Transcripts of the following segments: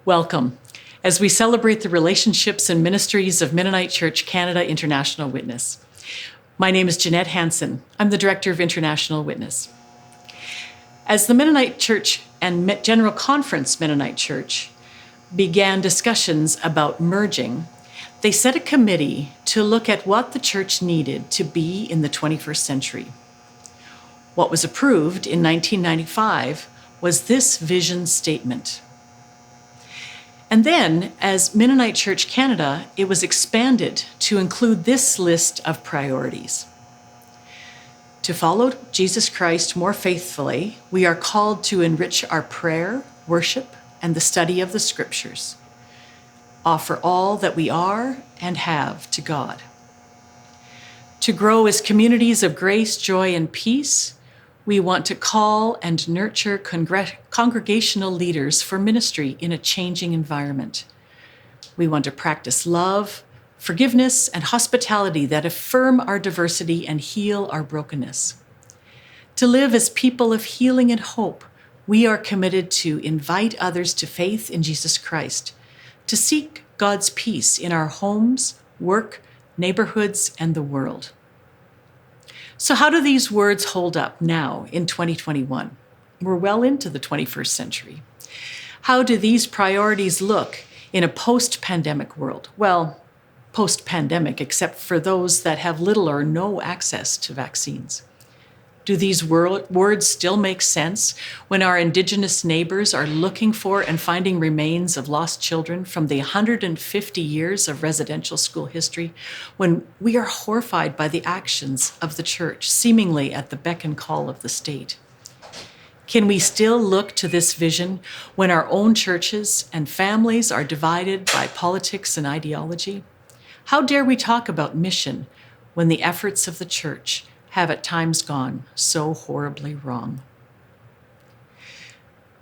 Welcome, as we celebrate the relationships and ministries of Mennonite Church Canada International Witness. My name is Jeanette Hanson. I'm the Director of International Witness. As the Mennonite Church and General Conference Mennonite Church began discussions about merging, they set a committee to look at what the church needed to be in the 21st century. What was approved in 1995 was this vision statement. And then, as Mennonite Church Canada, it was expanded to include this list of priorities. To follow Jesus Christ more faithfully, we are called to enrich our prayer, worship, and the study of the Scriptures. Offer all that we are and have to God. To grow as communities of grace, joy, and peace, we want to call and nurture congregational leaders for ministry in a changing environment. We want to practice love, forgiveness, and hospitality that affirm our diversity and heal our brokenness. To live as people of healing and hope, we are committed to invite others to faith in Jesus Christ, to seek God's peace in our homes, work, neighborhoods, and the world. So how do these words hold up now in 2021? We're well into the 21st century. How do these priorities look in a post-pandemic world? Well, post-pandemic, except for those that have little or no access to vaccines. Do these words still make sense when our Indigenous neighbors are looking for and finding remains of lost children from the 150 years of residential school history, when we are horrified by the actions of the church, seemingly at the beck and call of the state? Can we still look to this vision when our own churches and families are divided by politics and ideology? How dare we talk about mission when the efforts of the church have at times gone so horribly wrong?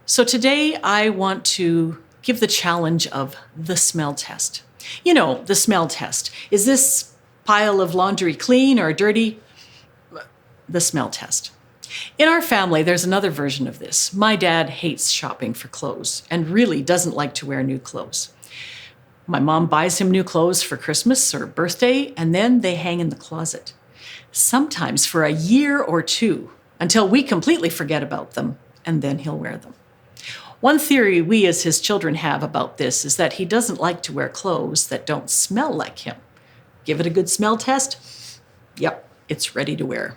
So today I want to give the challenge of the smell test. You know, the smell test. Is this pile of laundry clean or dirty? The smell test. In our family, there's another version of this. My dad hates shopping for clothes and really doesn't like to wear new clothes. My mom buys him new clothes for Christmas or birthday, and then they hang in the closet, sometimes for a year or two, until we completely forget about them, and then he'll wear them. One theory we as his children have about this is that he doesn't like to wear clothes that don't smell like him. Give it a good smell test. Yep, it's ready to wear.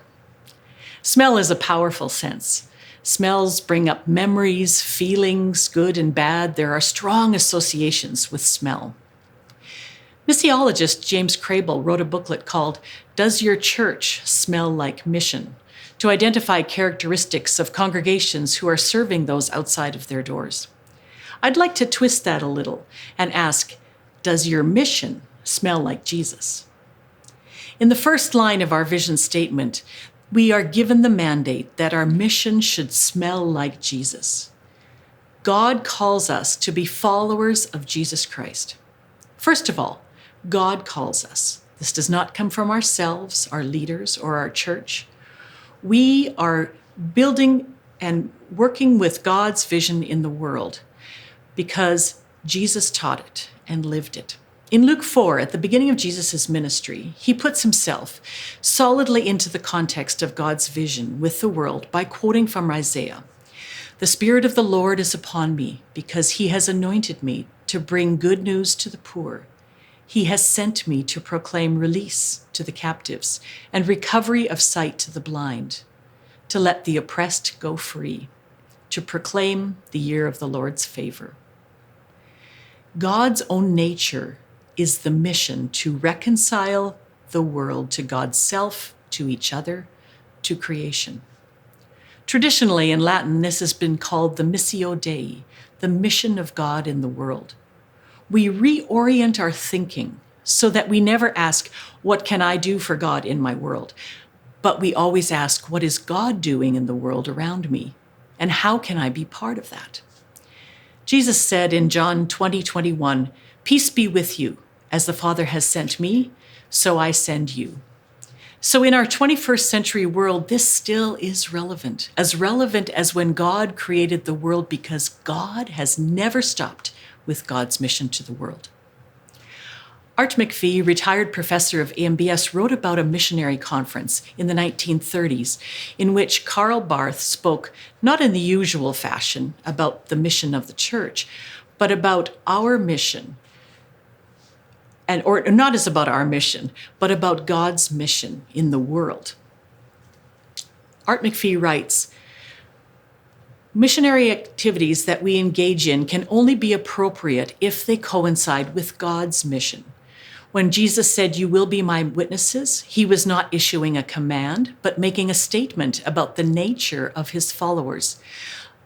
Smell is a powerful sense. Smells bring up memories, feelings, good and bad. There are strong associations with smell. Missiologist James Crable wrote a booklet called Does Your Church Smell Like Mission? To identify characteristics of congregations who are serving those outside of their doors. I'd like to twist that a little and ask, does your mission smell like Jesus? In the first line of our vision statement, we are given the mandate that our mission should smell like Jesus. God calls us to be followers of Jesus Christ. First of all, God calls us. This does not come from ourselves, our leaders, or our church. We are building and working with God's vision in the world because Jesus taught it and lived it. In Luke 4, at the beginning of Jesus' ministry, he puts himself solidly into the context of God's vision with the world by quoting from Isaiah. The Spirit of the Lord is upon me because he has anointed me to bring good news to the poor. He has sent me to proclaim release to the captives and recovery of sight to the blind, to let the oppressed go free, to proclaim the year of the Lord's favor. God's own nature is the mission to reconcile the world to God's self, to each other, to creation. Traditionally in Latin, this has been called the Missio Dei, the mission of God in the world. We reorient our thinking so that we never ask, what can I do for God in my world? But we always ask, what is God doing in the world around me? And how can I be part of that? Jesus said in John 20:21, "Peace be with you. As the Father has sent me, so I send you." So in our 21st century world, this still is relevant as when God created the world, because God has never stopped with God's mission to the world. Art McPhee, retired professor of AMBS, wrote about a missionary conference in the 1930s in which Karl Barth spoke not in the usual fashion about the mission of the church, but about our mission, or not as about our mission, but about God's mission in the world. Art McPhee writes, missionary activities that we engage in can only be appropriate if they coincide with God's mission. When Jesus said, "You will be my witnesses," he was not issuing a command, but making a statement about the nature of his followers.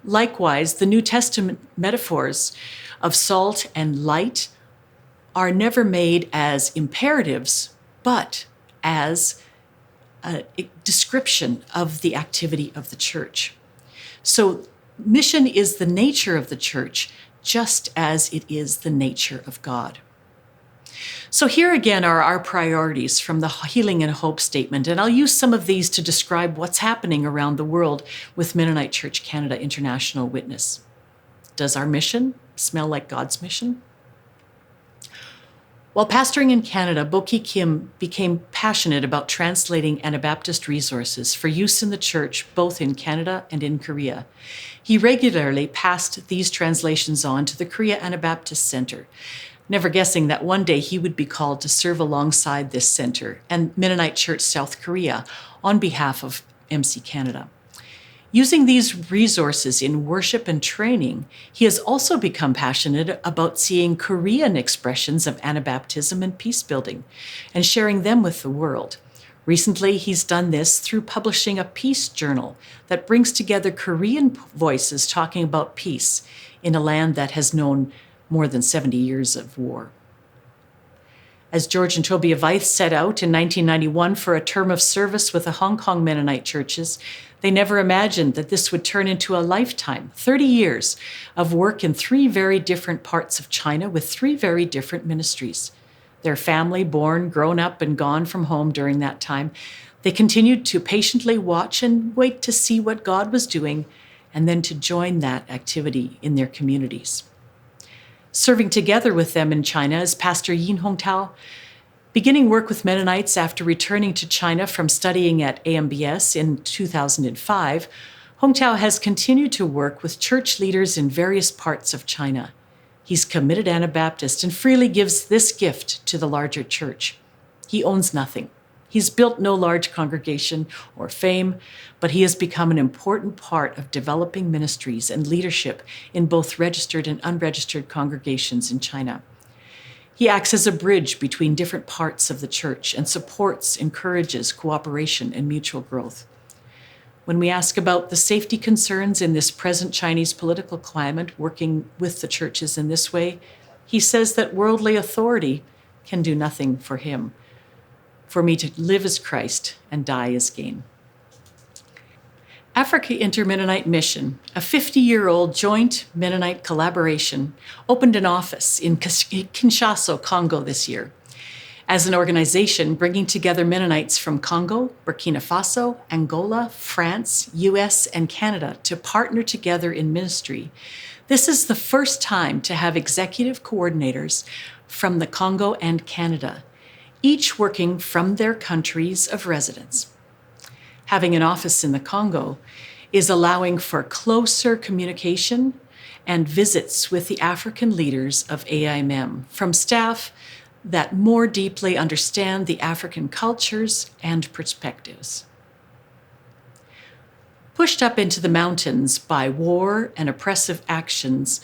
Likewise, the New Testament metaphors of salt and light are never made as imperatives, but as a description of the activity of the church. So mission is the nature of the church, just as it is the nature of God. So here again are our priorities from the Healing and Hope statement, and I'll use some of these to describe what's happening around the world with Mennonite Church Canada International Witness. Does our mission smell like God's mission? While pastoring in Canada, Bo-Ki Kim became passionate about translating Anabaptist resources for use in the church, both in Canada and in Korea. He regularly passed these translations on to the Korea Anabaptist Center, never guessing that one day he would be called to serve alongside this center and Mennonite Church South Korea on behalf of MC Canada. Using these resources in worship and training, he has also become passionate about seeing Korean expressions of Anabaptism and peace building and sharing them with the world. Recently, he's done this through publishing a peace journal that brings together Korean voices talking about peace in a land that has known more than 70 years of war. As George and Tobias Weiss set out in 1991 for a term of service with the Hong Kong Mennonite churches, they never imagined that this would turn into a lifetime, 30 years, of work in 3 very different parts of China with 3 very different ministries. Their family, born, grown up, and gone from home during that time, they continued to patiently watch and wait to see what God was doing and then to join that activity in their communities. Serving together with them in China is Pastor Yin Hongtao. Beginning work with Mennonites after returning to China from studying at AMBS in 2005, Hongtao has continued to work with church leaders in various parts of China. He's committed Anabaptist and freely gives this gift to the larger church. He owns nothing. He's built no large congregation or fame, but he has become an important part of developing ministries and leadership in both registered and unregistered congregations in China. He acts as a bridge between different parts of the church and supports, encourages cooperation and mutual growth. When we ask about the safety concerns in this present Chinese political climate working with the churches in this way, he says that worldly authority can do nothing for him. For me to live as Christ and die as gain. Africa Inter-Mennonite Mission, a 50-year-old joint Mennonite collaboration, opened an office in Kinshasa, Congo this year. As an organization bringing together Mennonites from Congo, Burkina Faso, Angola, France, US, and Canada to partner together in ministry, this is the first time to have executive coordinators from the Congo and Canada, each working from their countries of residence. Having an office in the Congo is allowing for closer communication and visits with the African leaders of AIMM from staff that more deeply understand the African cultures and perspectives. Pushed up into the mountains by war and oppressive actions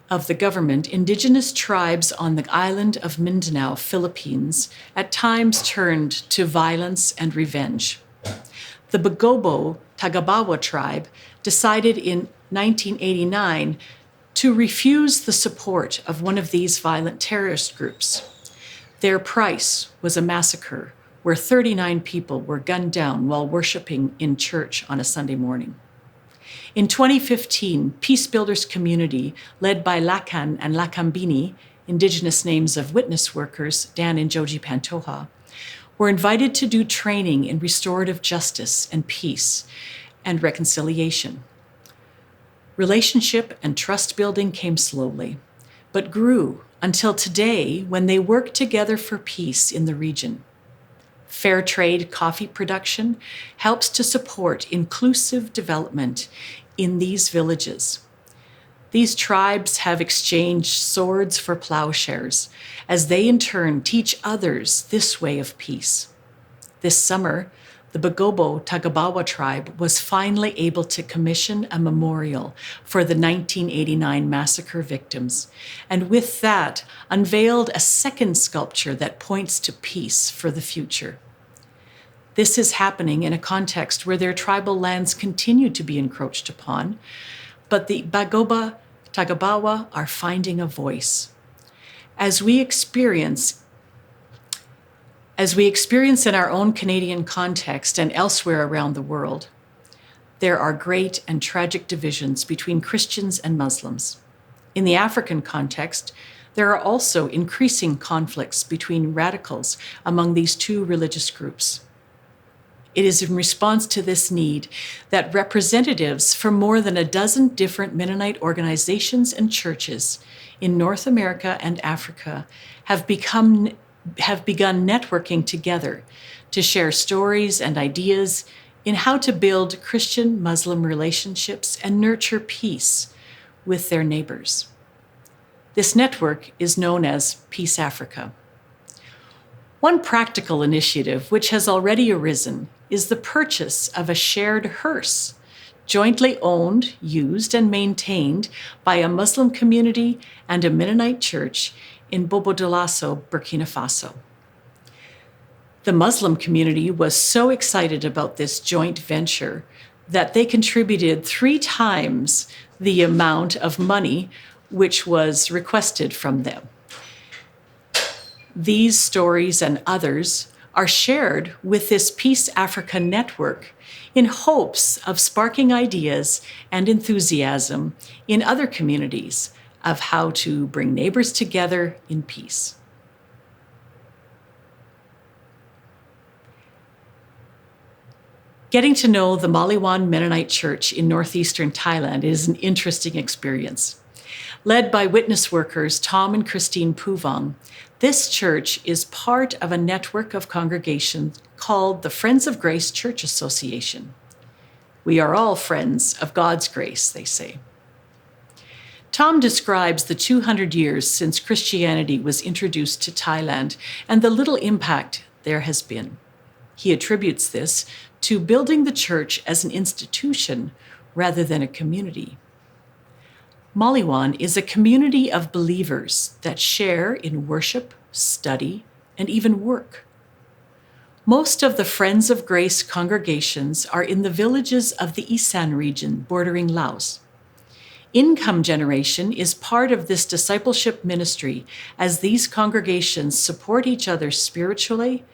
of the government, indigenous tribes on the island of Mindanao, Philippines, at times turned to violence and revenge. The Bagobo Tagabawa tribe decided in 1989 to refuse the support of one of these violent terrorist groups. Their price was a massacre where 39 people were gunned down while worshiping in church on a Sunday morning. In 2015, Peace Builders community, led by Lakan and Lakambini, indigenous names of witness workers, Dan and Joji Pantoja, were invited to do training in restorative justice and peace and reconciliation. Relationship and trust building came slowly, but grew until today when they work together for peace in the region. Fair trade coffee production helps to support inclusive development in these villages. These tribes have exchanged swords for plowshares as they in turn teach others this way of peace. This summer, the Bagobo Tagabawa tribe was finally able to commission a memorial for the 1989 massacre victims, and with that, unveiled a second sculpture that points to peace for the future. This is happening in a context where their tribal lands continue to be encroached upon, but the Bagoba Tagabawa are finding a voice. As we experience in our own Canadian context and elsewhere around the world, there are great and tragic divisions between Christians and Muslims. In the African context, there are also increasing conflicts between radicals among these two religious groups. It is in response to this need that representatives from more than a dozen different Mennonite organizations and churches in North America and Africa have begun networking together to share stories and ideas in how to build Christian-Muslim relationships and nurture peace with their neighbors. This network is known as Peace Africa. One practical initiative which has already arisen is the purchase of a shared hearse, jointly owned, used, and maintained by a Muslim community and a Mennonite church in Bobo-Dioulasso, Burkina Faso. The Muslim community was so excited about this joint venture that they contributed 3 times the amount of money which was requested from them. These stories and others are shared with this Peace Africa network in hopes of sparking ideas and enthusiasm in other communities of how to bring neighbors together in peace. Getting to know the Maliwan Mennonite Church in northeastern Thailand is an interesting experience. Led by witness workers Tom and Christine Puvong, this church is part of a network of congregations called the Friends of Grace Church Association. We are all friends of God's grace, they say. Tom describes the 200 years since Christianity was introduced to Thailand and the little impact there has been. He attributes this to building the church as an institution rather than a community. Maliwan is a community of believers that share in worship, study, and even work. Most of the Friends of Grace congregations are in the villages of the Isan region bordering Laos. Income generation is part of this discipleship ministry as these congregations support each other spiritually,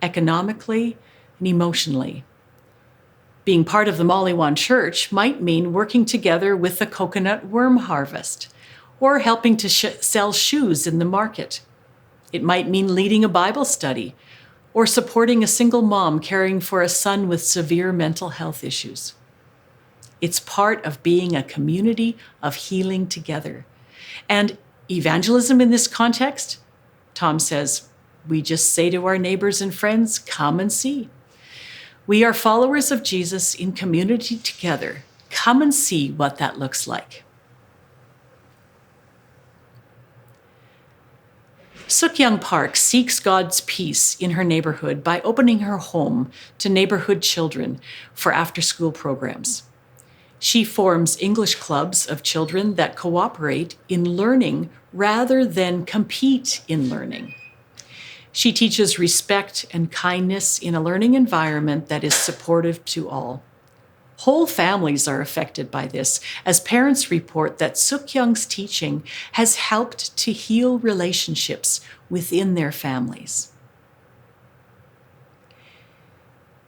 economically, and emotionally. Being part of the Maliwan Church might mean working together with the coconut worm harvest, or helping to sell shoes in the market. It might mean leading a Bible study, or supporting a single mom caring for a son with severe mental health issues. It's part of being a community of healing together. And evangelism in this context, Tom says, we just say to our neighbors and friends, come and see. We are followers of Jesus in community together. Come and see what that looks like. Sukyung Park seeks God's peace in her neighborhood by opening her home to neighborhood children for after-school programs. She forms English clubs of children that cooperate in learning rather than compete in learning. She teaches respect and kindness in a learning environment that is supportive to all. Whole families are affected by this, as parents report that Sukyung's teaching has helped to heal relationships within their families.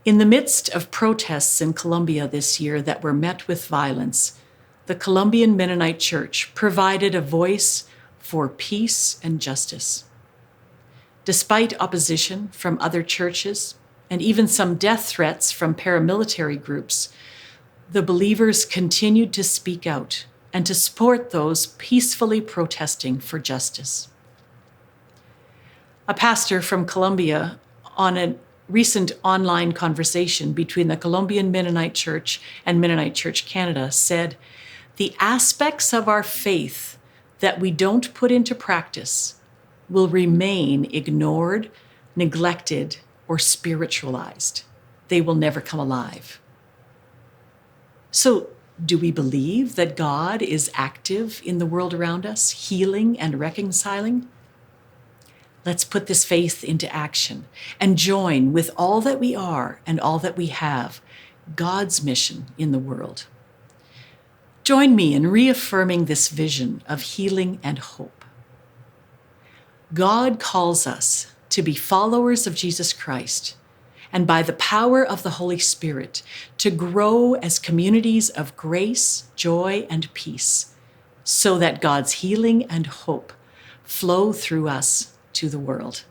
In the midst of protests in Colombia this year that were met with violence, the Colombian Mennonite Church provided a voice for peace and justice. Despite opposition from other churches and even some death threats from paramilitary groups, the believers continued to speak out and to support those peacefully protesting for justice. A pastor from Colombia, on a recent online conversation between the Colombian Mennonite Church and Mennonite Church Canada, said, "The aspects of our faith that we don't put into practice will remain ignored, neglected, or spiritualized. They will never come alive." So, do we believe that God is active in the world around us, healing and reconciling? Let's put this faith into action and join with all that we are and all that we have, God's mission in the world. Join me in reaffirming this vision of healing and hope. God calls us to be followers of Jesus Christ, and by the power of the Holy Spirit, to grow as communities of grace, joy, and peace, so that God's healing and hope flow through us to the world.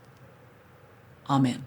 Amen.